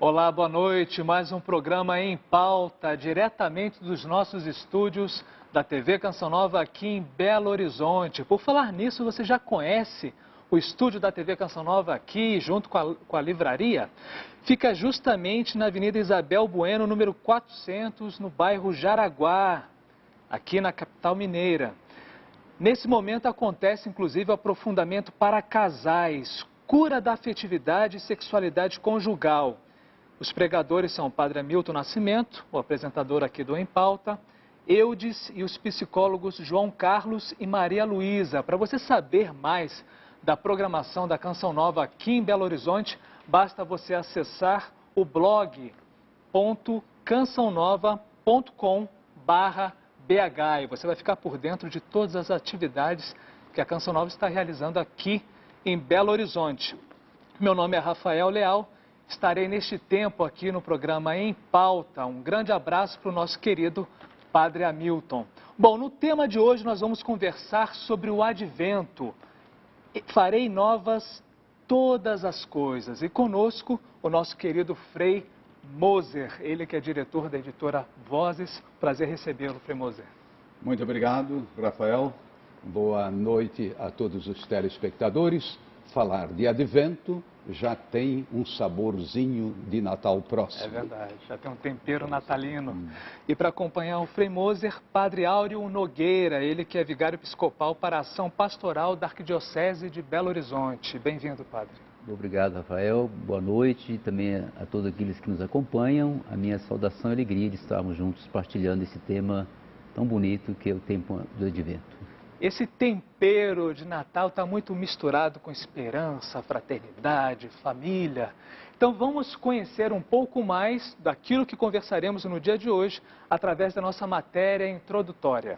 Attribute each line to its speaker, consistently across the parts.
Speaker 1: Olá, boa noite. Mais um programa em pauta, diretamente dos nossos estúdios da TV Canção Nova aqui em Belo Horizonte. Por falar nisso, você já conhece o estúdio da TV Canção Nova aqui, junto com a livraria? Fica justamente na Avenida Isabel Bueno, número 400, no bairro Jaraguá, aqui na capital mineira. Nesse momento acontece, inclusive, o aprofundamento para casais, cura da afetividade e sexualidade conjugal. Os pregadores são o Padre Hamilton Nascimento, o apresentador aqui do Em Pauta, Eudes e os psicólogos João Carlos e Maria Luísa. Para você saber mais da programação da Canção Nova aqui em Belo Horizonte, basta você acessar o blog.cançãonova.com.br e você vai ficar por dentro de todas as atividades que a Canção Nova está realizando aqui em Belo Horizonte. Meu nome é Rafael Leal. Estarei neste tempo aqui no programa Em Pauta. Um grande abraço para o nosso querido Padre Hamilton. Bom, no tema de hoje nós vamos conversar sobre o Advento. Farei novas todas as coisas. E conosco o nosso querido Frei Moser, ele que é diretor da editora Vozes. Prazer recebê-lo, Frei Moser.
Speaker 2: Muito obrigado, Rafael. Boa noite a todos os telespectadores. Falar de Advento já tem um saborzinho de Natal próximo.
Speaker 1: É verdade, já tem um tempero natalino. E para acompanhar o Frei Moser, Padre Áureo Nogueira, ele que é vigário episcopal para a ação pastoral da Arquidiocese de Belo Horizonte. Bem-vindo, Padre.
Speaker 3: Obrigado, Rafael. Boa noite também a todos aqueles que nos acompanham. A minha saudação e alegria de estarmos juntos partilhando esse tema tão bonito que é o tempo do Advento.
Speaker 1: Esse tempero de Natal está muito misturado com esperança, fraternidade, família. Então vamos conhecer um pouco mais daquilo que conversaremos no dia de hoje através da nossa matéria introdutória.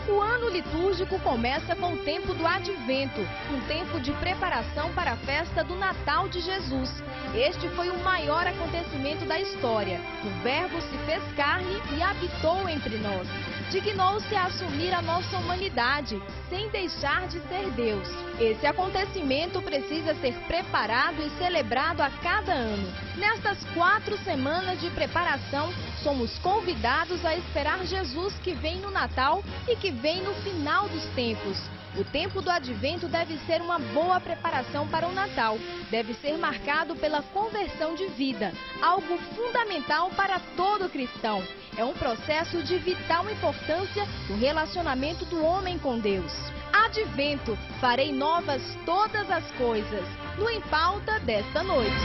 Speaker 4: O ano litúrgico começa com o tempo do Advento, um tempo de preparação para a festa do Natal de Jesus. Este foi o maior acontecimento da história. O Verbo se fez carne e habitou entre nós. Dignou-se a assumir a nossa humanidade, sem deixar de ser Deus. Esse acontecimento precisa ser preparado e celebrado a cada ano. Nestas 4 semanas de preparação, somos convidados a esperar Jesus que vem no Natal e que vem no final dos tempos. O tempo do Advento deve ser uma boa preparação para o Natal. Deve ser marcado pela conversão de vida, algo fundamental para todo cristão. É um processo de vital importância no relacionamento do homem com Deus. Advento, farei novas todas as coisas. No Em Pauta desta noite.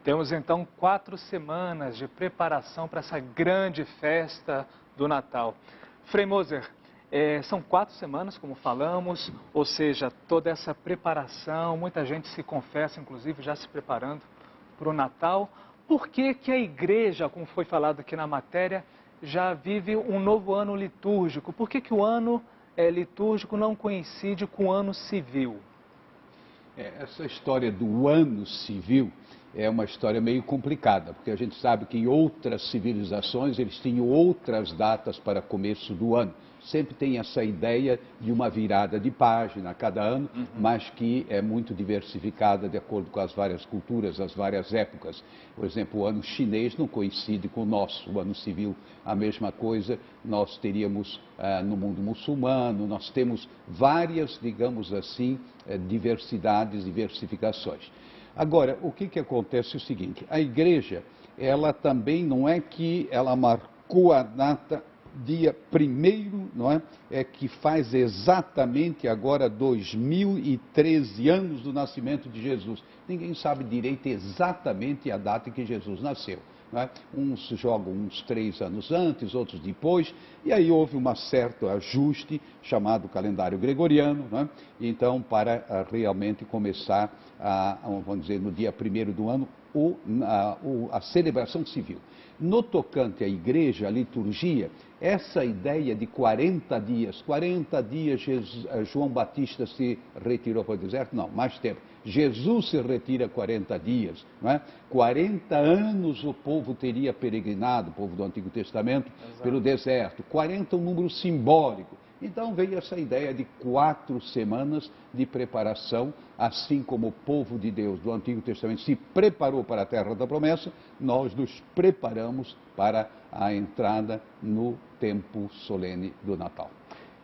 Speaker 1: Temos então 4 semanas de preparação para essa grande festa do Natal. Frei Moser, são 4 semanas, como falamos, ou seja, toda essa preparação, muita gente se confessa, inclusive, já se preparando para o Natal. Por que que a igreja, como foi falado aqui na matéria, já vive um novo ano litúrgico? Por que que o ano litúrgico não coincide com o ano civil?
Speaker 2: Essa história do ano civil é uma história meio complicada, porque a gente sabe que em outras civilizações eles tinham outras datas para começo do ano. Sempre tem essa ideia de uma virada de página a cada ano, mas que é muito diversificada de acordo com as várias culturas, as várias épocas. Por exemplo, o ano chinês não coincide com o nosso, o ano civil, a mesma coisa nós teríamos no mundo muçulmano, nós temos várias, digamos assim, diversidades, diversificações. Agora, o que acontece é o seguinte, a igreja, ela também não é que ela marcou a data dia 1º, não é? É que faz exatamente agora 2013 anos do nascimento de Jesus. Ninguém sabe direito exatamente a data em que Jesus nasceu. Não é? Uns jogam uns 3 anos antes, outros depois, e aí houve um certo ajuste chamado calendário gregoriano, não é? Então, para realmente começar, vamos dizer, no dia 1º do ano, a celebração civil. No tocante à igreja, à liturgia, essa ideia de 40 dias, João Batista se retirou para o deserto, não, mais tempo. Jesus se retira 40 dias, não é? 40 anos o povo teria peregrinado, o povo do Antigo Testamento, pelo deserto. 40 é um número simbólico. Então veio essa ideia de 4 semanas de preparação, assim como o povo de Deus do Antigo Testamento se preparou para a Terra da Promessa, nós nos preparamos para a entrada no tempo solene do Natal.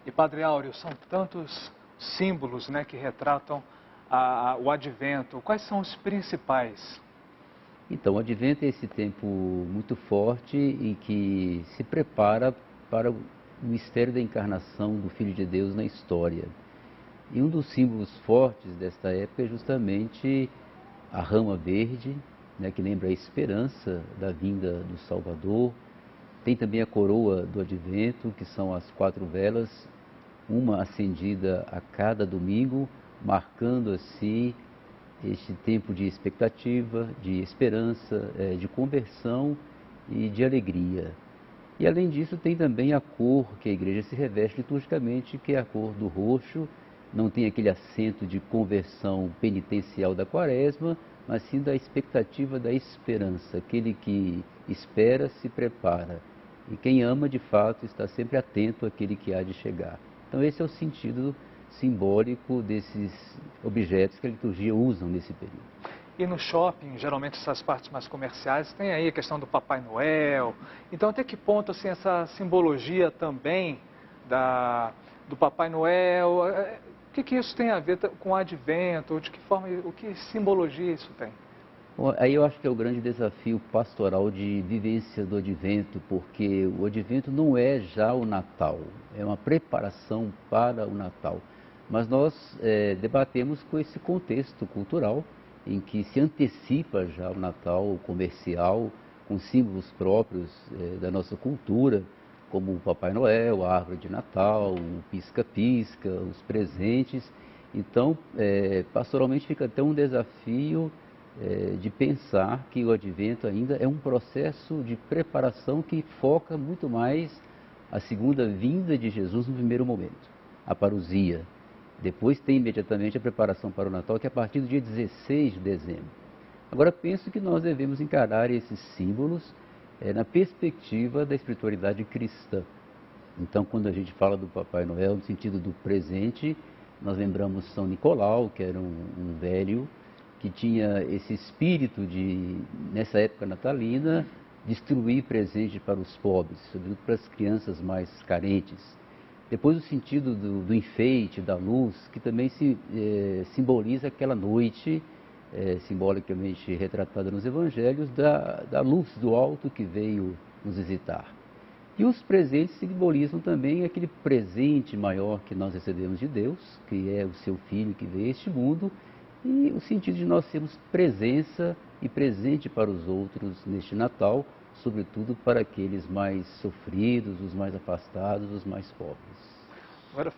Speaker 1: E Padre Áureo, são tantos símbolos, né, que retratam o Advento. Quais são os principais?
Speaker 3: Então, o Advento é esse tempo muito forte em que se prepara para o mistério da encarnação do Filho de Deus na história. E um dos símbolos fortes desta época é justamente a rama verde, né, que lembra a esperança da vinda do Salvador. Tem também a coroa do Advento, que são as 4 velas, uma acendida a cada domingo, marcando assim este tempo de expectativa, de esperança, de conversão e de alegria. E além disso tem também a cor que a igreja se reveste liturgicamente, que é a cor do roxo. Não tem aquele acento de conversão penitencial da quaresma, mas sim da expectativa da esperança. Aquele que espera se prepara. E quem ama, de fato, está sempre atento àquele que há de chegar. Então esse é o sentido simbólico desses objetos que a liturgia usa nesse período.
Speaker 1: E no shopping, geralmente essas partes mais comerciais, tem aí a questão do Papai Noel. Então até que ponto assim, essa simbologia também do Papai Noel, o que isso tem a ver com o Advento? De que forma, o que simbologia isso tem?
Speaker 3: Bom, aí eu acho que é o grande desafio pastoral de vivência do Advento, porque o Advento não é já o Natal, é uma preparação para o Natal. Mas nós debatemos com esse contexto cultural em que se antecipa já o Natal comercial, com símbolos próprios da nossa cultura, como o Papai Noel, a árvore de Natal, o pisca-pisca, os presentes. Então, pastoralmente fica até um desafio de pensar que o Advento ainda é um processo de preparação que foca muito mais a segunda vinda de Jesus no primeiro momento, a parousia. Depois tem imediatamente a preparação para o Natal, que é a partir do dia 16 de dezembro. Agora, penso que nós devemos encarar esses símbolos na perspectiva da espiritualidade cristã. Então, quando a gente fala do Papai Noel, no sentido do presente, nós lembramos São Nicolau, que era um velho que tinha esse espírito de, nessa época natalina, distribuir presentes para os pobres, sobretudo para as crianças mais carentes. Depois o sentido do enfeite, da luz, que também simboliza aquela noite, simbolicamente retratada nos evangelhos, da luz do alto que veio nos visitar. E os presentes simbolizam também aquele presente maior que nós recebemos de Deus, que é o seu Filho que veio a este mundo, e o sentido de nós sermos presença e presente para os outros neste Natal, sobretudo para aqueles mais sofridos, os mais afastados, os mais pobres.
Speaker 1: Agora,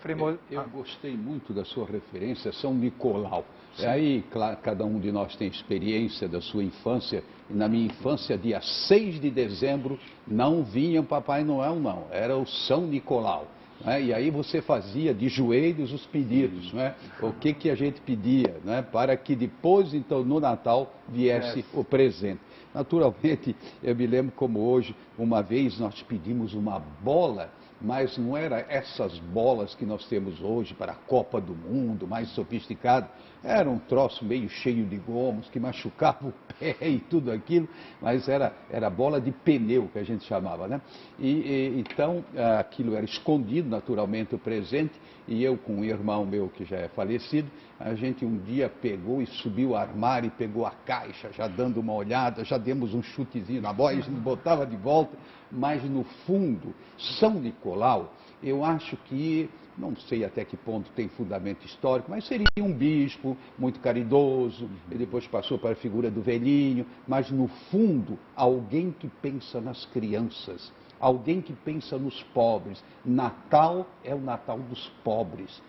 Speaker 2: eu gostei muito da sua referência, São Nicolau. Aí, claro, cada um de nós tem experiência da sua infância. E na minha infância, dia 6 de dezembro, não vinha o Papai Noel, não. Era o São Nicolau. E aí você fazia de joelhos os pedidos, o que a gente pedia, para que depois, então, no Natal, viesse o presente. Naturalmente, eu me lembro como hoje, uma vez nós pedimos uma bola, mas não era essas bolas que nós temos hoje para a Copa do Mundo, mais sofisticado. Era um troço meio cheio de gomos, que machucava o pé e tudo aquilo, mas era bola de pneu, que a gente chamava, então, aquilo era escondido, naturalmente, o presente, e eu com um irmão meu que já é falecido, a gente um dia pegou e subiu o armário e pegou a caixa, já dando uma olhada, já demos um chutezinho na bola, a gente botava de volta, mas no fundo, São Nicolau, eu acho que, não sei até que ponto tem fundamento histórico, mas seria um bispo muito caridoso, e depois passou para a figura do velhinho, mas no fundo, alguém que pensa nas crianças, alguém que pensa nos pobres. Natal é o Natal dos pobres.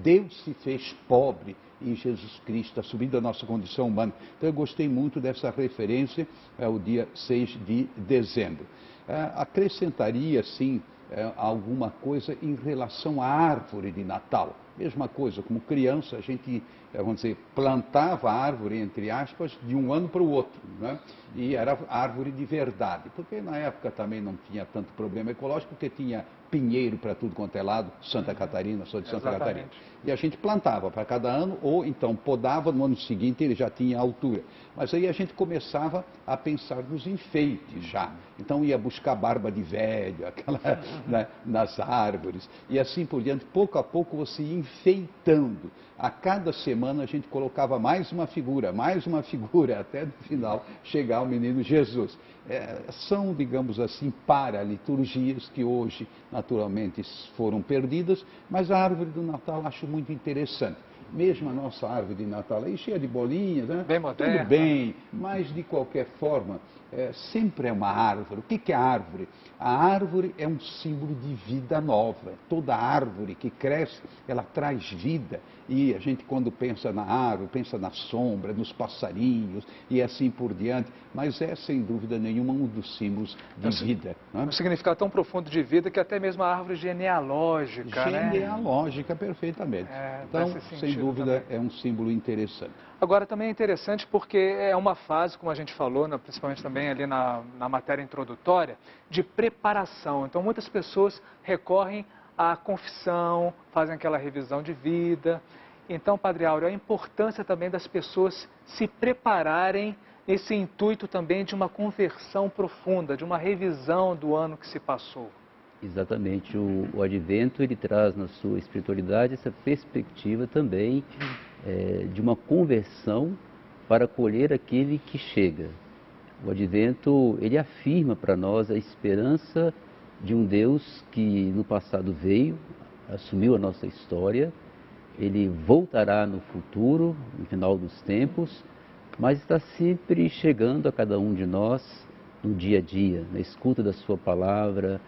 Speaker 2: Deus se fez pobre em Jesus Cristo, assumindo a nossa condição humana. Então eu gostei muito dessa referência ao dia 6 de dezembro. Acrescentaria, sim, alguma coisa em relação à árvore de Natal. Mesma coisa, como criança, a gente, vamos dizer, plantava a árvore, entre aspas, de um ano para o outro, né? E era árvore de verdade, porque na época também não tinha tanto problema ecológico, porque tinha pinheiro para tudo quanto é lado, Santa Catarina, sou de Santa Catarina. E a gente plantava para cada ano, ou então podava, no ano seguinte ele já tinha altura. Mas aí a gente começava a pensar nos enfeites já. Então ia buscar barba de velho, aquela, né, nas árvores, e assim por diante. Pouco a pouco você ia enfeitando. A cada semana a gente colocava mais uma figura, até no final chegar o menino Jesus. São, digamos assim, paraliturgias que hoje naturalmente foram perdidas, mas a árvore do Natal acho muito interessante. Mesmo a nossa árvore de Natal aí cheia de bolinhas, né?
Speaker 1: Bem moderna.
Speaker 2: Tudo bem, mas de qualquer forma, sempre é uma árvore. O que é árvore? A árvore é um símbolo de vida nova. Toda árvore que cresce, ela traz vida. E a gente, quando pensa na árvore, pensa na sombra, nos passarinhos e assim por diante. Mas é, sem dúvida nenhuma, um dos símbolos de vida. Né?
Speaker 1: Um significado tão profundo de vida que até mesmo a árvore genealógica, né?
Speaker 2: Genealógica, perfeitamente. Então, sem dúvida, é um símbolo interessante.
Speaker 1: Agora, também é interessante porque é uma fase, como a gente falou, principalmente também ali na matéria introdutória, de preparação. Então, muitas pessoas recorrem à confissão, fazem aquela revisão de vida. Então, Padre Áureo, a importância também das pessoas se prepararem nesse intuito também de uma conversão profunda, de uma revisão do ano que se passou.
Speaker 3: Exatamente. O Advento, ele traz na sua espiritualidade essa perspectiva também de uma conversão para acolher aquele que chega. O Advento, ele afirma para nós a esperança de um Deus que no passado veio, assumiu a nossa história, ele voltará no futuro, no final dos tempos, mas está sempre chegando a cada um de nós no dia a dia, na escuta da sua palavra,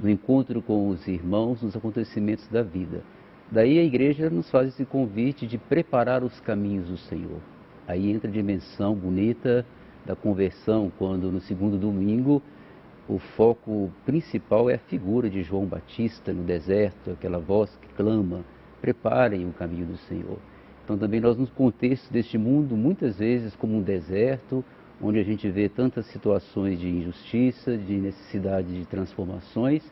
Speaker 3: no encontro com os irmãos, nos acontecimentos da vida. Daí a igreja nos faz esse convite de preparar os caminhos do Senhor. Aí entra a dimensão bonita da conversão, quando no segundo domingo o foco principal é a figura de João Batista no deserto, aquela voz que clama, preparem o caminho do Senhor. Então também nós, no contexto deste mundo, muitas vezes como um deserto, onde a gente vê tantas situações de injustiça, de necessidade de transformações,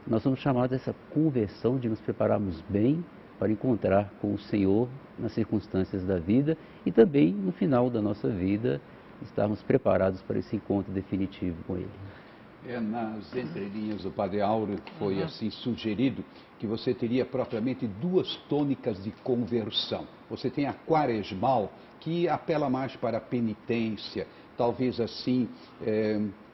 Speaker 3: nós somos chamados a essa conversão de nos prepararmos bem para encontrar com o Senhor nas circunstâncias da vida e também no final da nossa vida estarmos preparados para esse encontro definitivo com Ele.
Speaker 2: Nas entrelinhas do Padre Áureo foi assim sugerido que você teria propriamente duas tônicas de conversão. Você tem a quaresmal, que apela mais para a penitência, talvez assim,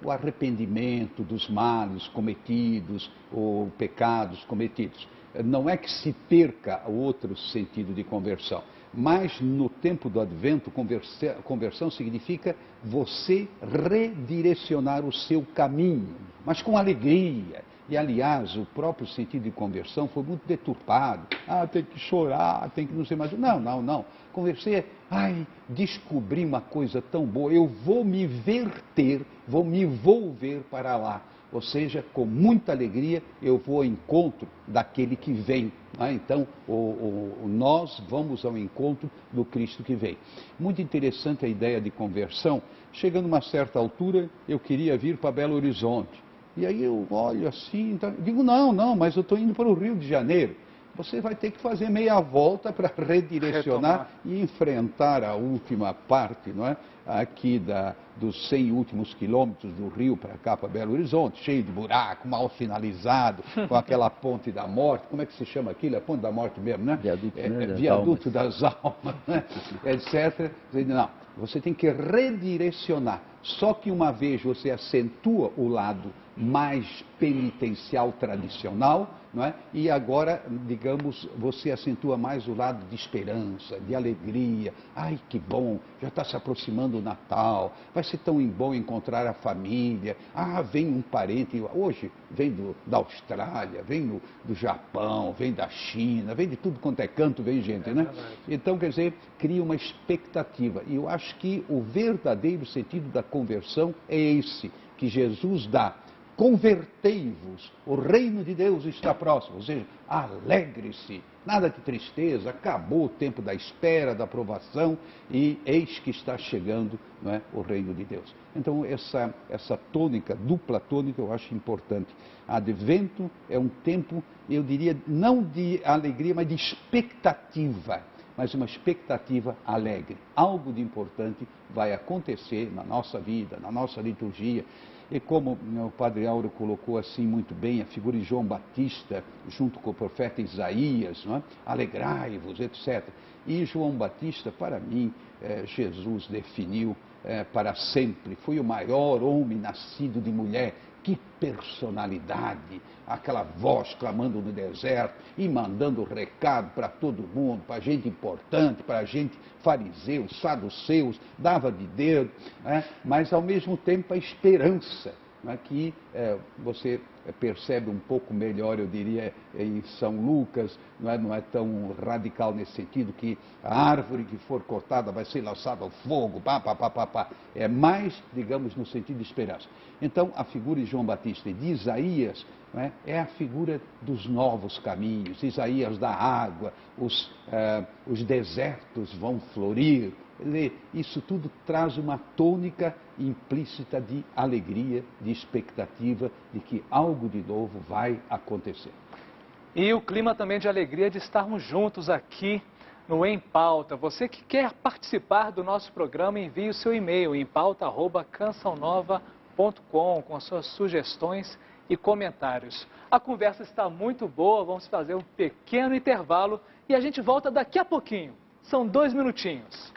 Speaker 2: o arrependimento dos males cometidos ou pecados cometidos. Não é que se perca o outro sentido de conversão, mas no tempo do Advento, conversão significa você redirecionar o seu caminho, mas com alegria. E, aliás, o próprio sentido de conversão foi muito deturpado. Tem que chorar, tem que não sei mais. Não. Conversei, descobri uma coisa tão boa, eu vou me verter, vou me volver para lá. Ou seja, com muita alegria, eu vou ao encontro daquele que vem. Então, nós vamos ao encontro do Cristo que vem. Muito interessante a ideia de conversão. Chegando a uma certa altura, eu queria vir para Belo Horizonte. E aí eu olho assim, digo, não, mas eu estou indo para o Rio de Janeiro. Você vai ter que fazer meia volta para redirecionar e enfrentar a última parte, não é? Aqui dos 100 últimos quilômetros do Rio para cá, para Belo Horizonte, cheio de buraco, mal sinalizado, com aquela ponte da morte. Como é que se chama aquilo? É a ponte da morte mesmo, né? Viaduto das almas, né? Etc. Não, você tem que redirecionar. Só que uma vez você acentua o lado mais penitencial tradicional, não é? E agora, digamos, você acentua mais o lado de esperança, de alegria. Que bom, já está se aproximando o Natal, vai ser tão bom encontrar a família. Vem um parente, hoje vem da Austrália, vem do Japão, vem da China, vem de tudo quanto é canto, vem gente, né? Então, quer dizer, cria uma expectativa. E eu acho que o verdadeiro sentido da conversão é esse, que Jesus dá. convertei-vos, o reino de Deus está próximo, ou seja, alegre-se, nada de tristeza, acabou o tempo da espera, da aprovação e eis que está chegando, não é, o reino de Deus. Então essa tônica, dupla tônica, eu acho importante. Advento é um tempo, eu diria, não de alegria, mas de expectativa, mas uma expectativa alegre. Algo de importante vai acontecer na nossa vida, na nossa liturgia. E como o Padre Áureo colocou assim muito bem, a figura de João Batista, junto com o profeta Isaías, não é? Alegrai-vos, etc. E João Batista, para mim, Jesus definiu para sempre. Foi o maior homem nascido de mulher. Que personalidade! Aquela voz clamando no deserto e mandando recado para todo mundo, para gente importante, para gente fariseus, saduceus, dava de dedo, mas ao mesmo tempo a esperança, que você percebe um pouco melhor, eu diria, em São Lucas, não é tão radical nesse sentido, que a árvore que for cortada vai ser lançada ao fogo, é mais, digamos, no sentido de esperança. Então, a figura de João Batista e de Isaías é a figura dos novos caminhos. Isaías da água, os desertos vão florir. Isso tudo traz uma tônica implícita de alegria, de expectativa de que algo de novo vai acontecer.
Speaker 1: E o clima também de alegria de estarmos juntos aqui no Em Pauta. Você que quer participar do nosso programa, envie o seu e-mail em pauta@cançãonova.com com suas sugestões e comentários. A conversa está muito boa, vamos fazer um pequeno intervalo e a gente volta daqui a pouquinho. São 2 minutinhos.